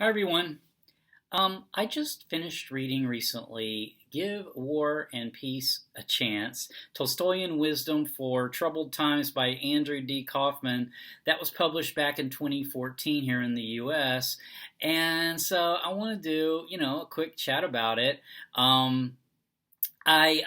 Hi, everyone. I just finished reading recently Give War and Peace a Chance Tolstoyan Wisdom for Troubled Times by Andrew D. Kaufman. That was published back in 2014 here in the US. And so I want to do, a quick chat about it. I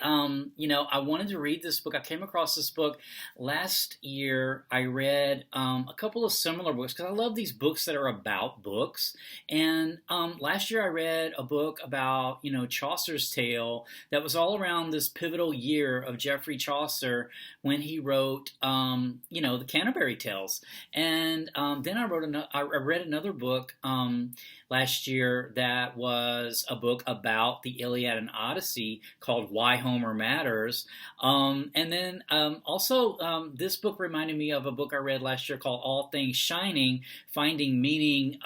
wanted to read this book. I came across this book last year. I read a couple of similar books because I love these books that are about books. And last year I read a book about, Chaucer's tale that was all around this pivotal year of Geoffrey Chaucer when he wrote, the Canterbury Tales. And then I read another book last year that was a book about the Iliad and Odyssey called Why Homer Matters. And then also this book reminded me of a book I read last year called All Things Shining, Finding Meaning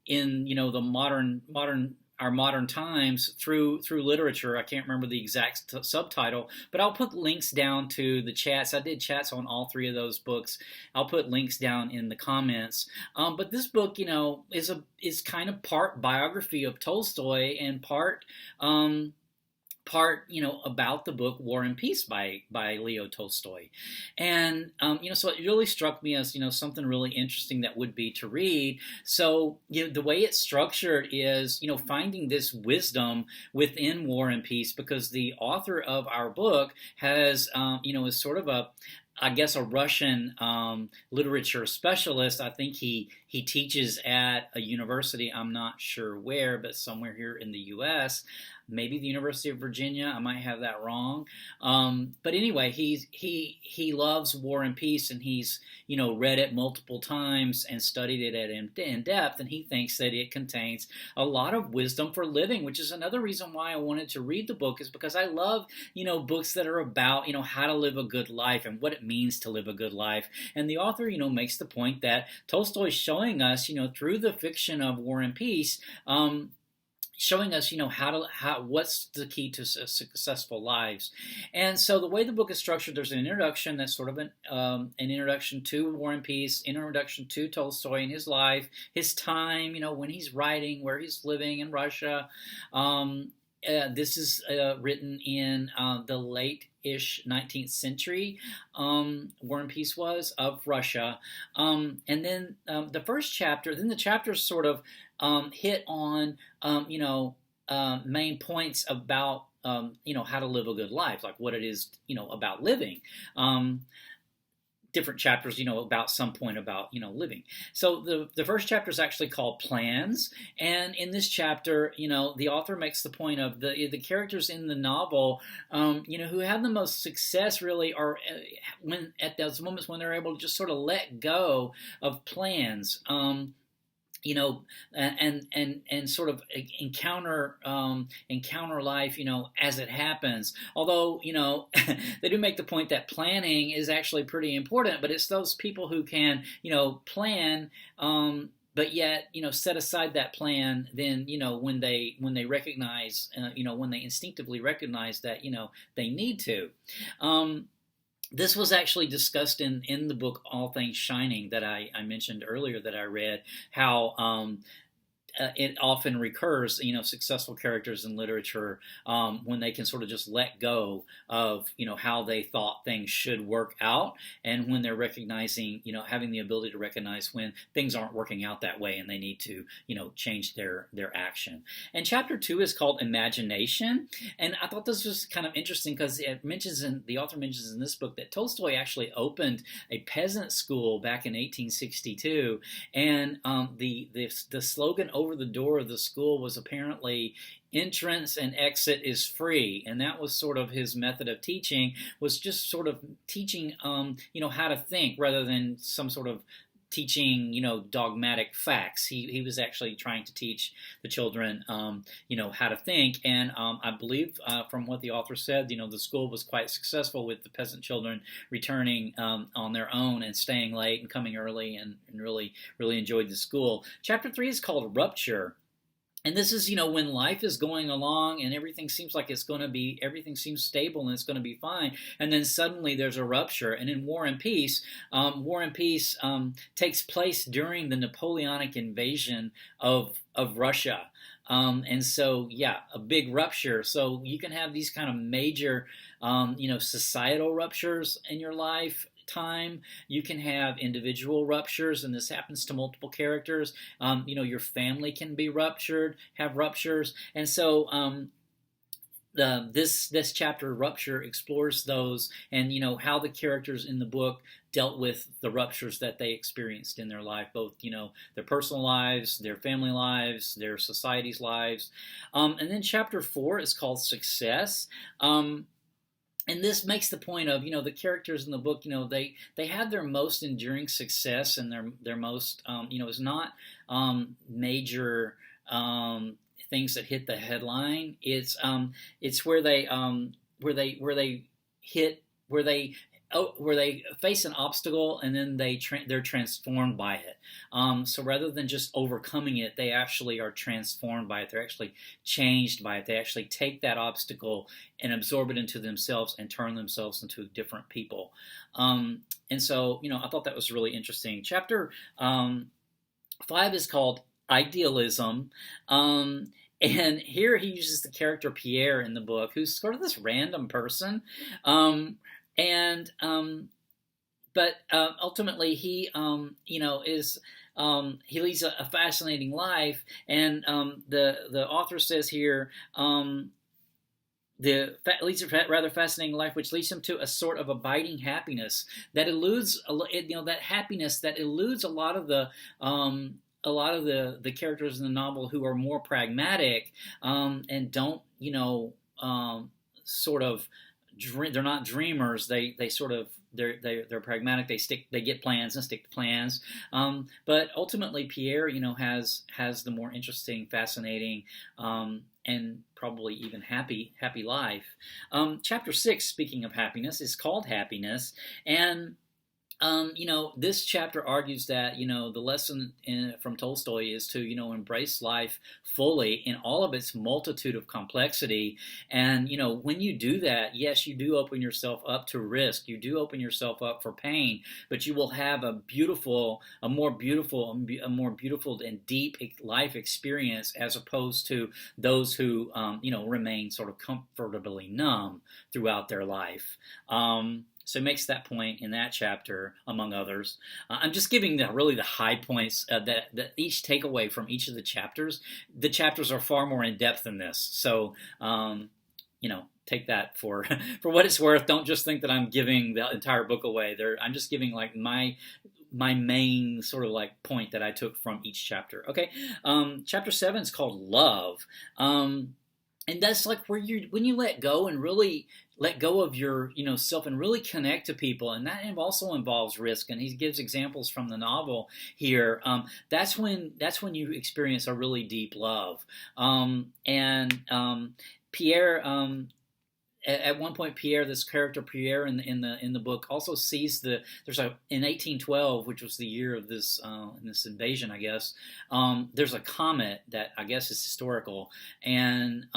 in the modern times through literature. I can't remember the exact subtitle, but I'll put links down to the chats. I did chats on all three of those books. I'll put links down in the comments. But this book, is kind of part biography of Tolstoy and part about the book War and Peace by Leo Tolstoy. And so it really struck me as something really interesting that would be to read. So the way it's structured is finding this wisdom within War and Peace, because the author of our book has is sort of a Russian literature specialist. I think he teaches at a university. I'm not sure where, but somewhere here in the U.S., maybe the University of Virginia. I might have that wrong. But anyway, he loves War and Peace, and he's read it multiple times and studied it in depth, and he thinks that it contains a lot of wisdom for living, which is another reason why I wanted to read the book, is because I love books that are about how to live a good life and what it means to live a good life. And the author makes the point that Tolstoy is showing us through the fiction of War and Peace, showing us, what's the key to successful lives. And so the way the book is structured, there's an introduction that's sort of an introduction to War and Peace, introduction to Tolstoy and his life, his time, when he's writing, where he's living in Russia. This is written in the late-ish 19th century. War and Peace was of Russia. And then the first chapter, then the chapters sort of hit on, main points about, how to live a good life, like what it is, about living. Different chapters, about some point about, living. So the first chapter is actually called Plans. And in this chapter, the author makes the point of the characters in the novel, who have the most success really are when at those moments when they're able to just sort of let go of plans. And sort of encounter life, as it happens. Although, they do make the point that planning is actually pretty important, but it's those people who can, plan, but yet, set aside that plan. Then, when they recognize, when they instinctively recognize that, they need to. This was actually discussed in the book All Things Shining that I mentioned earlier that I read, how it often recurs, successful characters in literature, when they can sort of just let go of, how they thought things should work out, and when they're recognizing, having the ability to recognize when things aren't working out that way and they need to, change their action. And chapter 2 is called Imagination, and I thought this was kind of interesting because the author mentions in this book that Tolstoy actually opened a peasant school back in 1862, and the slogan over the door of the school was apparently entrance and exit is free. And that was sort of his method of teaching, was just sort of teaching, how to think rather than some sort of teaching, dogmatic facts. He was actually trying to teach the children, how to think. And I believe from what the author said, the school was quite successful with the peasant children returning on their own and staying late and coming early, and really, really enjoyed the school. Chapter 3 is called Rupture. and this is, when life is going along and everything seems like everything seems stable and it's going to be fine, and then suddenly there's a rupture. And in War and Peace takes place during the Napoleonic invasion of Russia. And so, yeah, a big rupture. So you can have these kind of major, societal ruptures in your lifetime. You can have individual ruptures, and this happens to multiple characters. Your family can be have ruptures, and so this chapter, Rupture, explores those, and how the characters in the book dealt with the ruptures that they experienced in their life, both their personal lives, their family lives, their society's lives. And then chapter 4 is called Success. And this makes the point of the characters in the book, they have their most enduring success, and their most is not major things that hit the headline. It's where they hit where they face an obstacle, and then they're transformed by it. So rather than just overcoming it, they actually are transformed by it. They're actually changed by it. They actually take that obstacle and absorb it into themselves and turn themselves into different people. And so, I thought that was really interesting. Chapter 5 is called Idealism. And here he uses the character Pierre in the book, who's sort of this random person. But ultimately he is he leads a fascinating life, and the author says here leads a rather fascinating life, which leads him to a sort of abiding happiness that eludes that happiness that eludes a lot of the characters in the novel, who are more pragmatic and don't sort of they're not dreamers. They sort of they're pragmatic. They get plans and stick to plans. But ultimately, Pierre has the more interesting, fascinating, and probably even happy life. Chapter 6, speaking of happiness, is called Happiness. And this chapter argues that, the lesson from Tolstoy is to, embrace life fully in all of its multitude of complexity. And, when you do that, yes, you do open yourself up to risk. You do open yourself up for pain, but you will have a more beautiful and deep life experience, as opposed to those who, remain sort of comfortably numb throughout their life. So he makes that point in that chapter, among others. I'm just giving the high points that each takeaway from each of the chapters. The chapters are far more in depth than this. So, take that for what it's worth. Don't just think that I'm giving the entire book away. I'm just giving like my main sort of like point that I took from each chapter. Okay, chapter 7 is called Love. And that's like when you let go and really let go of your self and really connect to people, and that also involves risk. And he gives examples from the novel here. That's when you experience a really deep love. Pierre. At one point, this character Pierre in the book, also sees in 1812, which was the year of this invasion, I guess. There's a comet that I guess is historical, and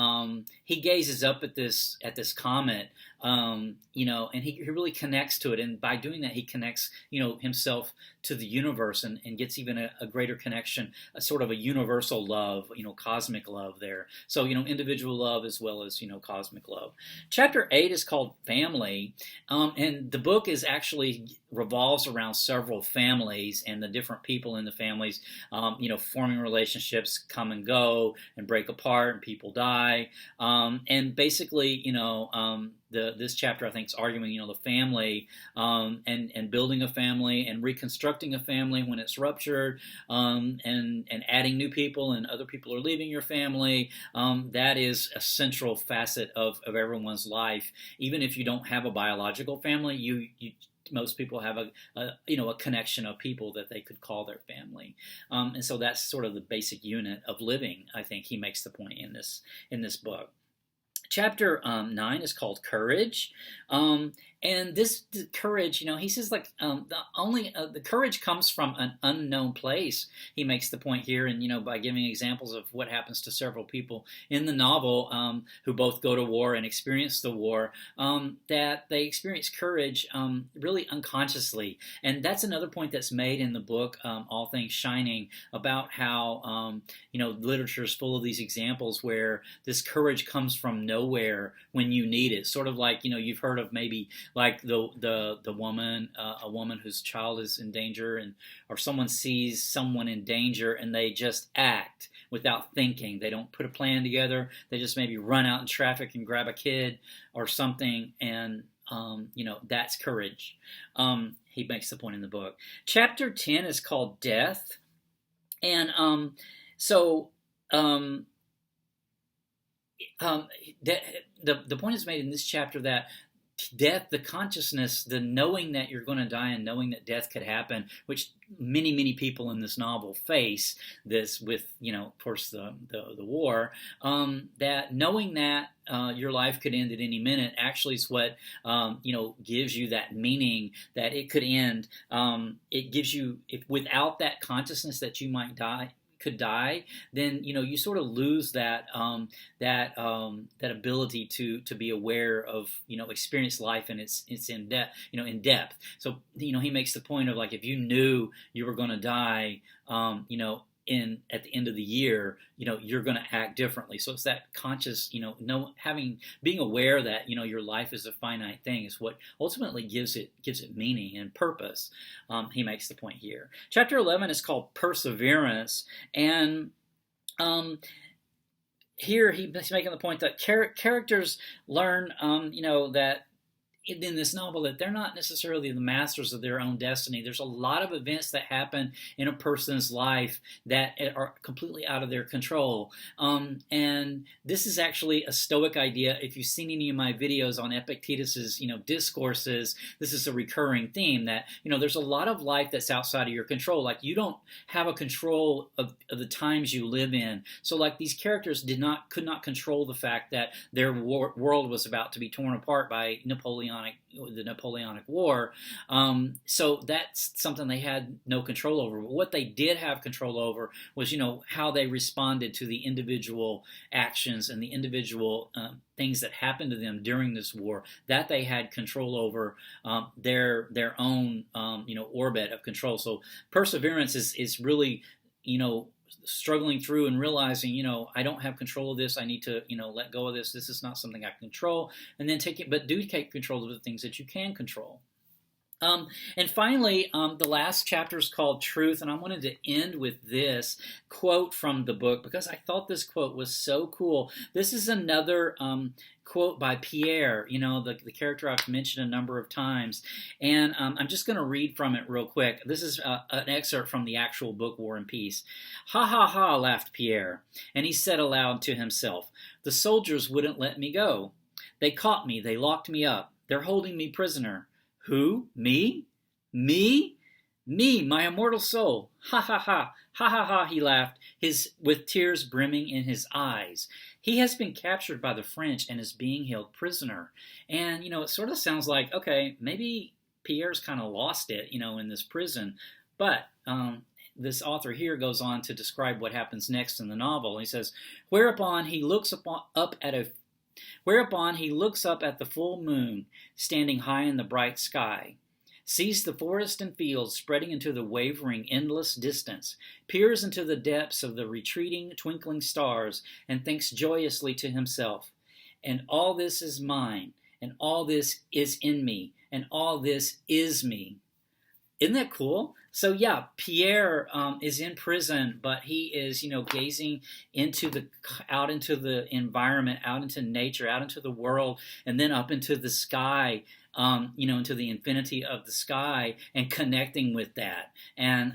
he gazes up at this comet, and he really connects to it, and by doing that, he connects himself to the universe, and gets even a greater connection, a sort of a universal love, cosmic love there. So individual love as well as cosmic love. Chapter 8 is called Family, and the book revolves around several families and the different people in the families, forming relationships, come and go and break apart, and people die, and basically, this chapter, I think, is arguing, the family, and building a family and reconstructing a family when it's ruptured, and adding new people, and other people are leaving your family. That is a central facet of everyone's life. Even if you don't have a biological family, most people have a connection of people that they could call their family, and so that's sort of the basic unit of living. I think he makes the point in this book. Chapter 9 is called Courage, and and this courage, he says like the courage comes from an unknown place. He makes the point here, and by giving examples of what happens to several people in the novel who both go to war and experience the war, that they experience courage really unconsciously, and that's another point that's made in the book, All Things Shining, about how literature is full of these examples where this courage comes from nowhere when you need it. Sort of like you've heard of maybe like the woman, a woman whose child is in danger, or someone sees someone in danger and they just act without thinking. They don't put a plan together. They just maybe run out in traffic and grab a kid or something, and that's courage. He makes the point in the book. Chapter 10 is called Death, and the point is made in this chapter that death, the consciousness, the knowing that you're going to die and knowing that death could happen, which many people in this novel face this with, of course, the war, that knowing that your life could end at any minute actually is what, gives you that meaning that it could end. It gives you, without that consciousness that you could die, then you sort of lose that ability to be aware of experience life and its in depth. So he makes the point of like, if you knew you were going to die at the end of the year, you're going to act differently. So it's that conscious, being aware that your life is a finite thing is what ultimately gives it meaning and purpose. He makes the point here. Chapter 11 is called Perseverance, and here he's making the point that characters learn, that in this novel, that they're not necessarily the masters of their own destiny. There's a lot of events that happen in a person's life that are completely out of their control. And this is actually a Stoic idea. If you've seen any of my videos on Epictetus's, discourses, this is a recurring theme that, there's a lot of life that's outside of your control. Like you don't have a control of the times you live in. So like these characters could not control the fact that their world was about to be torn apart by the Napoleonic War. So that's something they had no control over. But what they did have control over was, how they responded to the individual actions and the individual things that happened to them during this war. That they had control over their own orbit of control. So perseverance is really struggling through and realizing, I don't have control of this. I need to, let go of this. This is not something I can control. And then take control of the things that you can control. And finally, the last chapter is called Truth, and I wanted to end with this quote from the book because I thought this quote was so cool. This is another quote by Pierre, the character I've mentioned a number of times, and I'm just going to read from it real quick. This is an excerpt from the actual book, War and Peace. "Ha ha ha," laughed Pierre, and he said aloud to himself, "The soldiers wouldn't let me go. They caught me, they locked me up, they're holding me prisoner. Who? Me? Me? Me, my immortal soul. Ha ha ha. Ha ha ha," he laughed, with tears brimming in his eyes. "He has been captured by the French and is being held prisoner." And, it sort of sounds like, okay, maybe Pierre's kind of lost it, in this prison. But this author here goes on to describe what happens next in the novel. He says, Whereupon he looks up at the full moon, standing high in the bright sky, sees the forest and fields spreading into the wavering, endless distance, peers into the depths of the retreating, twinkling stars, and thinks joyously to himself, and all this is mine, and all this is in me, and all this is me. Isn't that cool? So yeah, Pierre is in prison, but he is, gazing out into the environment, out into nature, out into the world, and then up into the sky, into the infinity of the sky, and connecting with that. And,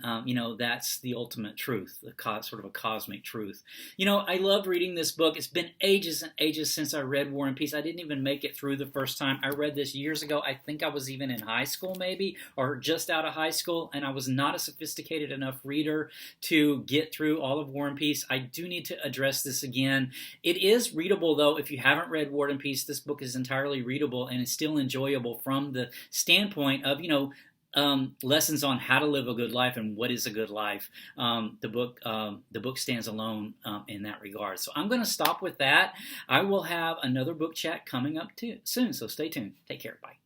that's the ultimate truth, sort of a cosmic truth. I love reading this book. It's been ages and ages since I read War and Peace. I didn't even make it through the first time. I read this years ago. I think I was even in high school maybe, or just out of high school, and I was not a sophisticated enough reader to get through all of War and Peace. I do need to address this again. It is readable, though. If you haven't read War and Peace, this book is entirely readable and is still enjoyable from the standpoint of, lessons on how to live a good life and what is a good life. The book stands alone in that regard. So I'm going to stop with that. I will have another book chat coming up soon, so stay tuned. Take care. Bye.